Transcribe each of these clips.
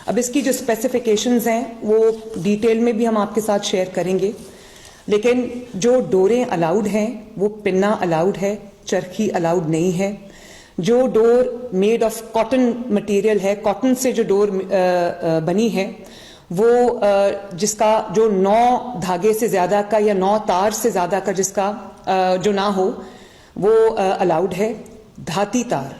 اب اس کی جو اسپیسیفیکیشنز ہیں وہ ڈیٹیل میں بھی ہم آپ کے ساتھ شیئر کریں گے، لیکن جو ڈوریں الاؤڈ ہیں وہ پنا الاؤڈ ہے، چرخی الاؤڈ نہیں ہے. جو ڈور میڈ آف کاٹن مٹیریل ہے، کاٹن سے جو ڈور بنی ہے، وہ جس کا جو 9 دھاگے سے زیادہ کا یا 9 تار سے زیادہ کا جس کا جو نہ ہو وہ الاؤڈ ہے. دھاتی تار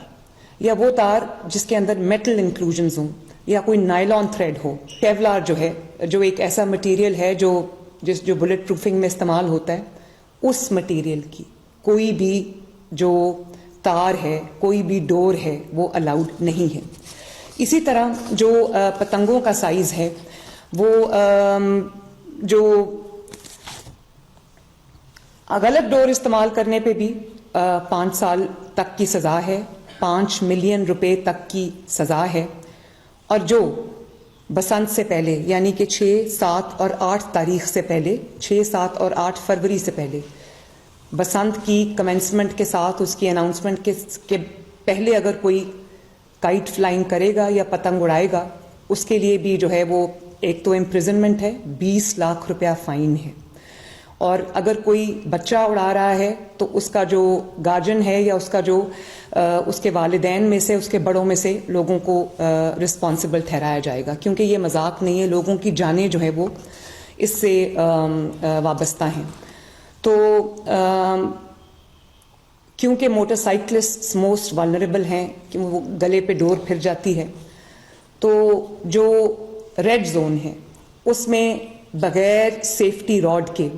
یا وہ تار جس کے اندر میٹل انکلوژنز ہوں یا کوئی نائلون تھریڈ ہو. کیولار جو ہے، جو ایک ایسا مٹیریل ہے جو بلٹ پروفنگ میں استعمال ہوتا ہے، اس مٹیریل کی کوئی بھی جو تار ہے، کوئی بھی ڈور ہے، وہ الاؤڈ نہیں ہے. اسی طرح جو پتنگوں کا سائز ہے وہ جو غلط ڈور استعمال کرنے پہ بھی 5 سال تک کی سزا ہے، 5 ملین روپے تک کی سزا ہے. اور جو بسنت سے پہلے یعنی کہ 6، 7 اور 8 تاریخ سے پہلے، 6، 7 اور 8 فروری سے پہلے، بسنت کی کمنسمنٹ کے ساتھ اس کی اناؤنسمنٹ کے پہلے اگر کوئی کائٹ فلائنگ کرے گا یا پتنگ اڑائے گا، اس کے لیے بھی جو ہے وہ ایک تو امپریزنمنٹ ہے، 20 لاکھ روپیہ فائن ہے. اور اگر کوئی بچہ اڑا رہا ہے تو اس کا جو گارجن ہے یا اس کا جو اس کے والدین میں سے، اس کے بڑوں میں سے لوگوں کو رسپانسبل ٹھہرایا جائے گا، کیونکہ یہ مذاق نہیں ہے، لوگوں کی جانیں جو ہے وہ اس سے وابستہ ہیں. تو کیونکہ موٹر سائیکلسٹ موسٹ والنریبل ہیں کہ وہ گلے پہ ڈور پھر جاتی ہے، تو جو ریڈ زون ہے اس میں بغیر سیفٹی راڈ کے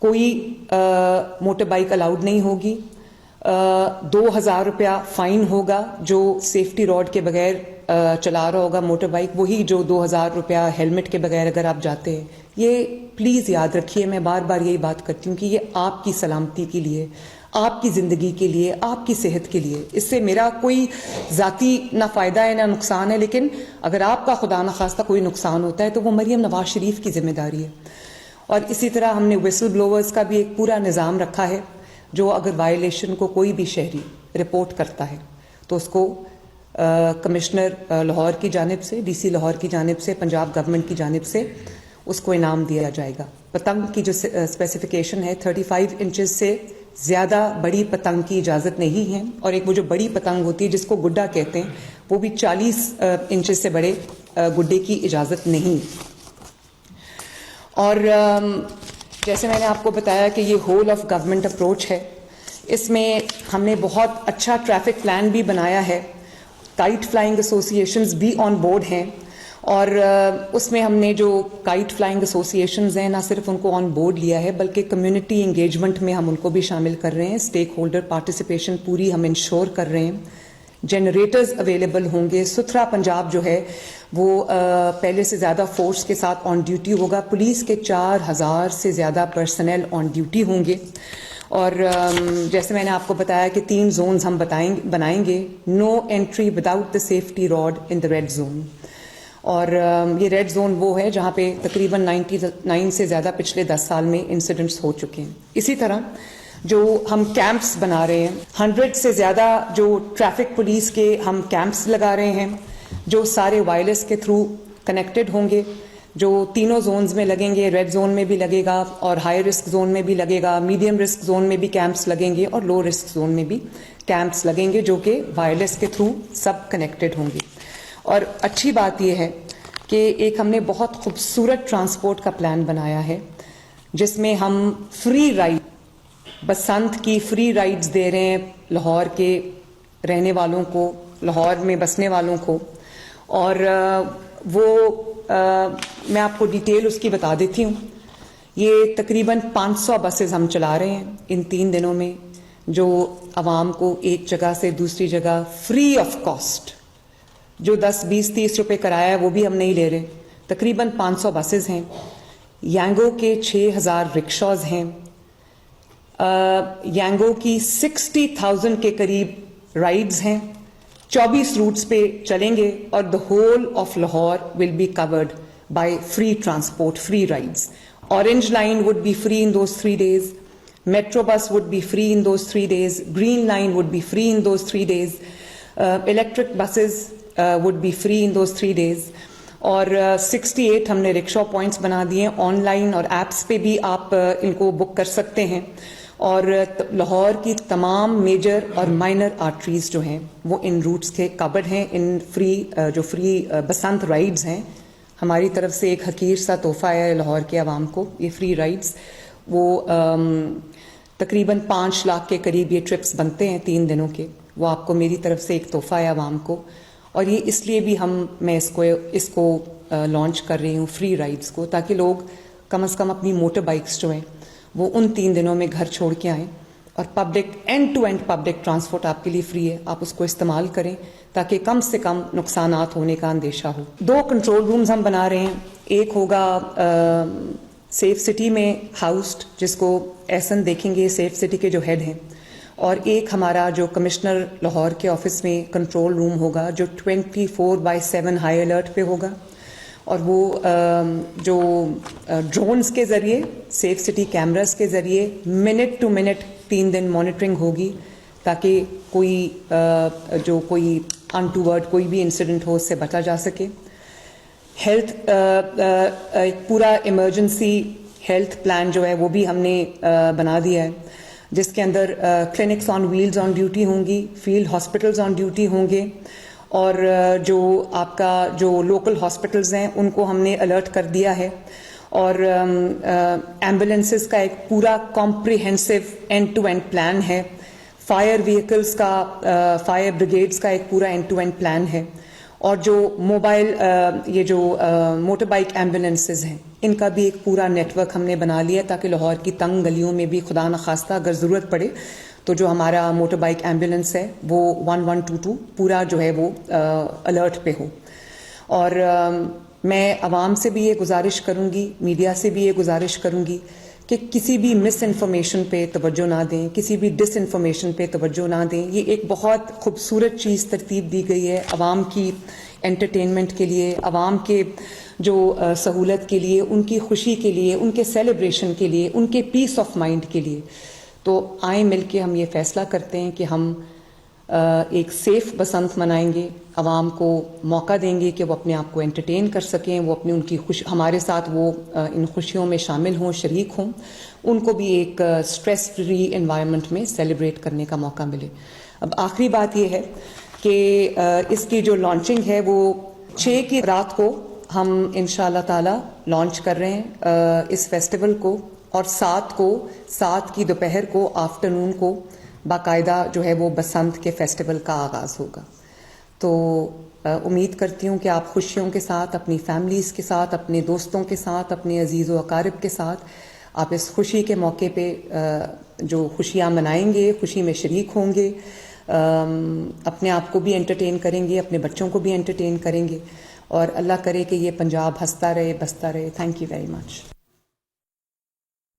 کوئی موٹر بائک الاؤڈ نہیں ہوگی. 2000 روپیہ فائن ہوگا جو سیفٹی راڈ کے بغیر چلا رہا ہوگا موٹر بائک، وہی جو 2000 روپیہ ہیلمٹ کے بغیر اگر آپ جاتے ہیں. یہ پلیز یاد رکھیے، میں بار بار یہی بات کرتی ہوں کہ یہ آپ کی سلامتی کے لیے، آپ کی زندگی کے لیے، آپ کی صحت کے لیے، اس سے میرا کوئی ذاتی نہ فائدہ ہے نہ نقصان ہے، لیکن اگر آپ کا خدا نخواستہ کوئی نقصان ہوتا ہے تو وہ مریم نواز شریف کی ذمہ داری ہے. اور اسی طرح ہم نے ویسل بلوورز کا بھی ایک پورا نظام رکھا ہے، جو اگر وائلیشن کو کوئی بھی شہری رپورٹ کرتا ہے تو اس کو کمشنر لاہور کی جانب سے، ڈی سی لاہور کی جانب سے، پنجاب گورنمنٹ کی جانب سے اس کو انعام دیا جائے گا. پتنگ کی جو اسپیسیفیکیشن ہے 35 انچز سے زیادہ بڑی پتنگ کی اجازت نہیں ہے، اور ایک وہ جو بڑی پتنگ ہوتی ہے جس کو گڈا کہتے ہیں، وہ بھی 40 انچز سے بڑے گڈے کی اجازت نہیں. اور جیسے میں نے آپ کو بتایا کہ یہ ہول آف گورنمنٹ اپروچ ہے، اس میں ہم نے بہت اچھا ٹریفک پلان بھی بنایا ہے. کائٹ فلائنگ ایسوسیشنز بھی آن بورڈ ہیں، اور اس میں ہم نے جو کائٹ فلائنگ ایسوسیشنز ہیں نہ صرف ان کو آن بورڈ لیا ہے بلکہ کمیونٹی انگیجمنٹ میں ہم ان کو بھی شامل کر رہے ہیں. اسٹیک ہولڈر پارٹیسپیشن پوری ہم انشور کر رہے ہیں. جنریٹرز اویلیبل ہوں گے. ستھرا پنجاب جو ہے وہ پہلے سے زیادہ فورس کے ساتھ آن ڈیوٹی ہوگا. پولیس کے 4000 سے زیادہ پرسنل آن ڈیوٹی ہوں گے. اور جیسے میں نے آپ کو بتایا کہ 3 زونز ہم بنائیں گے. No entry without the safety rod in the red zone. اور یہ ریڈ زون وہ ہے جہاں پہ تقریباً 99 سے زیادہ پچھلے 10 سال میں انسیڈنٹس ہو چکے ہیں. اسی طرح جو ہم کیمپس بنا رہے ہیں، 100 سے زیادہ جو ٹریفک پولیس کے ہم کیمپس لگا رہے ہیں، جو سارے وائرلیس کے تھرو کنیکٹڈ ہوں گے، جو تینوں زونز میں لگیں گے. ریڈ زون میں بھی لگے گا اور ہائی رسک زون میں بھی لگے گا، میڈیم رسک زون میں بھی کیمپس لگیں گے اور لو رسک زون میں بھی کیمپس لگیں گے، جو کہ وائرلیس کے تھرو سب کنیکٹڈ ہوں گے. اور اچھی بات یہ ہے کہ ایک ہم نے بہت خوبصورت ٹرانسپورٹ کا پلان بنایا ہے، جس میں ہم فری رائڈ، بسنت کی فری رائڈز دے رہے ہیں لاہور کے رہنے والوں کو، لاہور میں بسنے والوں کو. اور وہ میں آپ کو ڈیٹیل اس کی بتا دیتی ہوں. یہ تقریباً 500 بسز ہم چلا رہے ہیں ان 3 دنوں میں، جو عوام کو ایک جگہ سے دوسری جگہ فری آف کاسٹ، جو 10، 20، 30 روپے کرایہ ہے وہ بھی ہم نہیں لے رہے. تقریباً 500 بسز ہیں. یانگو کے 6000 رکشاز ہیں. یانگو کی 60,000 کے قریب رائڈز ہیں. 24 روٹس پہ چلیں گے اور the whole of Lahore will be covered by free transport, free rides. Orange line would be free in those 3 days. Metro bus would be free in those 3 days. Green line would be free in those 3 days. Electric buses would be free in those 3 days. اور 68 ہم نے رکشا points بنا دیے ہیں. On line اور apps پہ بھی آپ ان کو بک کر سکتے ہیں. اور لاہور کی تمام میجر اور مائنر آرٹریز جو ہیں وہ ان روٹس کے کورڈ ہیں. ان فری بسنت رائڈز ہیں, ہماری طرف سے ایک حقیر سا تحفہ ہے لاہور کے عوام کو. یہ فری رائڈز وہ تقریباً 5 لاکھ کے قریب یہ ٹرپس بنتے ہیں 3 دنوں کے. وہ آپ کو میری طرف سے ایک تحفہ ہے عوام کو. اور یہ اس لیے بھی میں اس کو لانچ کر رہی ہوں فری رائڈز کو, تاکہ لوگ کم از کم اپنی موٹر بائکس جو ہیں وہ ان 3 دنوں میں گھر چھوڑ کے آئیں. اور public end to end public transport آپ کے لیے فری ہے, آپ اس کو استعمال کریں تاکہ کم سے کم نقصانات ہونے کا اندیشہ ہو. 2 کنٹرول رومز ہم بنا رہے ہیں. ایک ہوگا سیف سٹی میں ہاؤسڈ, جس کو احسن دیکھیں گے سیف سٹی کے جو ہیڈ ہیں. اور ایک ہمارا جو کمشنر لاہور کے آفس میں کنٹرول روم ہوگا جو 24/7 ہائی الرٹ پہ ہوگا. اور وہ جو ڈرونز کے ذریعے, سیف سٹی کیمراز کے ذریعے منٹ ٹو منٹ 3 دن مانیٹرنگ ہوگی, تاکہ کوئی انٹوورڈ کوئی بھی انسیڈنٹ ہو اس سے بچا جا سکے. ہیلتھ ایک پورا ایمرجنسی ہیلتھ پلان جو ہے وہ بھی ہم نے بنا دیا ہے, جس کے اندر clinics on wheels on duty ہوں گی, فیلڈ ہاسپٹلز آن ڈیوٹی ہوں گے. اور جو آپ کا جو لوکل ہاسپٹلز ہیں ان کو ہم نے الرٹ کر دیا ہے. اور ایمبولینسز کا ایک پورا comprehensive end to end plan ہے. فائر وہیکلز کا, فائر بریگیڈز کا ایک پورا اینڈ ٹو اینڈ پلان ہے. اور جو موبائل یہ جو موٹر بائک ایمبولینسز ہیں ان کا بھی ایک پورا نیٹ ورک ہم نے بنا لیا, تاکہ لاہور کی تنگ گلیوں میں بھی خدا نخواستہ اگر ضرورت پڑے تو جو ہمارا موٹر بائک ایمبولینس ہے وہ 1122 پورا جو ہے وہ الرٹ پہ ہو. اور میں عوام سے بھی یہ گزارش کروں گی, میڈیا سے بھی یہ گزارش کروں گی کہ کسی بھی مس انفارمیشن پہ توجہ نہ دیں, کسی بھی ڈس انفارمیشن پہ توجہ نہ دیں. یہ ایک بہت خوبصورت چیز ترتیب دی گئی ہے عوام کی انٹرٹینمنٹ کے لیے, عوام کے جو سہولت کے لیے, ان کی خوشی کے لیے, ان کے سیلیبریشن کے لیے, ان کے پیس آف مائنڈ کے لیے. تو آئیں مل کے ہم یہ فیصلہ کرتے ہیں کہ ہم ایک سیف بسنت منائیں گے, عوام کو موقع دیں گے کہ وہ اپنے آپ کو انٹرٹین کر سکیں, وہ اپنی ان کی ہمارے ساتھ وہ ان خوشیوں میں شامل ہوں, شریک ہوں, ان کو بھی ایک اسٹریس فری انوائرمنٹ میں سیلیبریٹ کرنے کا موقع ملے. اب آخری بات یہ ہے کہ اس کی جو لانچنگ ہے وہ 6 کی رات کو ہم انشاءاللہ تعالی لانچ کر رہے ہیں اس فیسٹیول کو, اور 7 کی دوپہر کو آفٹرنون کو باقاعدہ جو ہے وہ بسنت کے فیسٹیول کا آغاز ہوگا. تو امید کرتی ہوں کہ آپ خوشیوں کے ساتھ, اپنی فیملیز کے ساتھ, اپنے دوستوں کے ساتھ, اپنے عزیز و اقارب کے ساتھ آپ اس خوشی کے موقع پہ جو خوشیاں منائیں گے, خوشی میں شریک ہوں گے, اپنے آپ کو بھی انٹرٹین کریں گے, اپنے بچوں کو بھی انٹرٹین کریں گے, اور اللہ کرے کہ یہ پنجاب ہنستا رہے, بستا رہے. Thank you very much.